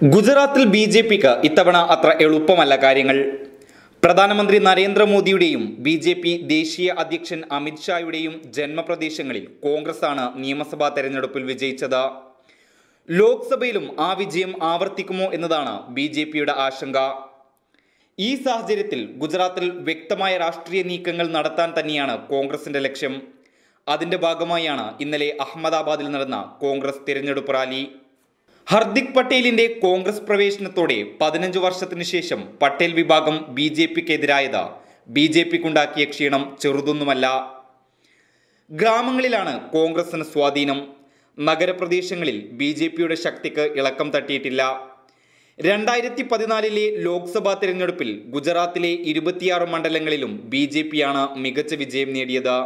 ഗുജറാത്തിൽ ബിജെപിക്ക് ഇത്തവണ അത്ര എളുപ്പമല്ല കാര്യങ്ങൾ. പ്രധാനമന്ത്രി നരേന്ദ്രമോദിയുടെയും ബിജെപി ദേശീയ അധ്യക്ഷൻ അമിത് ഷായുടെയും ജന്മപ്രദേശങ്ങളിൽ കോൺഗ്രസാണ് നിയമസഭാ തെരഞ്ഞെടുപ്പിൽ വിജയിച്ചത്. ലോക്സഭയിലും ആ വിജയം ആവർത്തിക്കുമോ എന്നതാണ് ബിജെപിയുടെ ആശങ്ക. ഈ സാഹചര്യത്തിൽ ഗുജറാത്തിൽ വ്യക്തമായ രാഷ്ട്രീയ നീക്കങ്ങൾ നടത്താൻ തന്നെയാണ് കോൺഗ്രസിന്റെ ലക്ഷ്യം. അതിന്റെ ഭാഗമായാണ് ഇന്നലെ അഹമ്മദാബാദിൽ നടന്ന കോൺഗ്രസ് തിരഞ്ഞെടുപ്പ് റാലി. ഹർദിക് പട്ടേലിന്റെ കോൺഗ്രസ് പ്രവേശനത്തോടെ 15 വർഷത്തിനു ശേഷം പട്ടേൽ വിഭാഗം ബിജെപിക്കെതിരായത് ബിജെപിക്കുണ്ടാക്കിയ ക്ഷീണം ചെറുതൊന്നുമല്ല. ഗ്രാമങ്ങളിലാണ് കോൺഗ്രസിന് സ്വാധീനം. നഗരപ്രദേശങ്ങളിൽ ബിജെപിയുടെ ശക്തിക്ക് ഇളക്കം തട്ടിയിട്ടില്ല. 2014 ലോക്സഭാ തിരഞ്ഞെടുപ്പിൽ ഗുജറാത്തിലെ 26 മണ്ഡലങ്ങളിലും ബിജെപിയാണ് മികച്ച വിജയം നേടിയത്.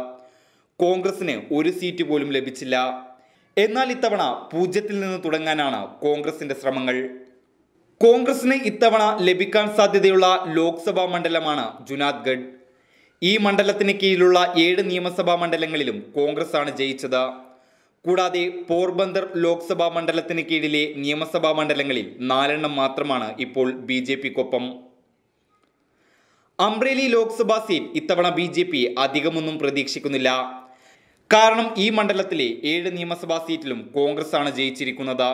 കോൺഗ്രസിന് ഒരു സീറ്റ് പോലും ലഭിച്ചില്ല. എന്നാൽ ഇത്തവണ 0-ൽ നിന്ന് തുടങ്ങാനാണ് കോൺഗ്രസിന്റെ ശ്രമങ്ങൾ. കോൺഗ്രസിന് ഇത്തവണ ലഭിക്കാൻ സാധ്യതയുള്ള ലോക്സഭാ മണ്ഡലമാണ് ജുനാഗഡ്. ഈ മണ്ഡലത്തിന് കീഴിലുള്ള 7 നിയമസഭാ മണ്ഡലങ്ങളിലും കോൺഗ്രസ് ആണ് ജയിച്ചത്. കൂടാതെ പോർബന്ദർ ലോക്സഭാ മണ്ഡലത്തിന് കീഴിലെ നിയമസഭാ മണ്ഡലങ്ങളിൽ 4 മാത്രമാണ് ഇപ്പോൾ ബിജെപിക്കൊപ്പം. അംറേലി ലോക്സഭാ സീറ്റ് ഇത്തവണ ബിജെപി അധികമൊന്നും പ്രതീക്ഷിക്കുന്നില്ല. കാരണം ഈ മണ്ഡലത്തിലെ 7 നിയമസഭാ സീറ്റിലും കോൺഗ്രസ് ആണ് ജയിച്ചിരിക്കുന്നത്.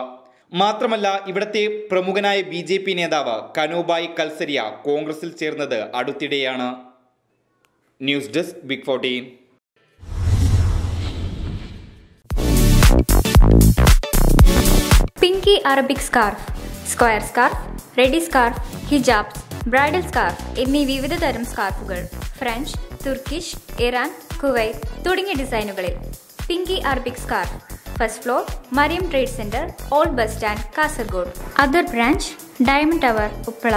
മാത്രമല്ല ഇവിടത്തെ പ്രമുഖനായ ബിജെപി നേതാവ് കനോഭായ് കൽസരിയ കോൺഗ്രസിൽ ചേർന്നത് അടുത്തിടെയാണ്. News desk big 14. Pinky Arabic scarf, square scarf, ready scarf, hijabs, bridal scarf എന്നീ വിവിധ തരം സ്കാർഫുകൾ ഫ്രഞ്ച്, തുർക്കിഷ്, ഇറാൻ, കുവൈറ്റ് തുടങ്ങിയ ഡിസൈനുകളിൽ. Pinky Arabic scarf, first floor, Mariyam trade centre, old bus stand, Kasaragod. Other branch, diamond tower, Uppala.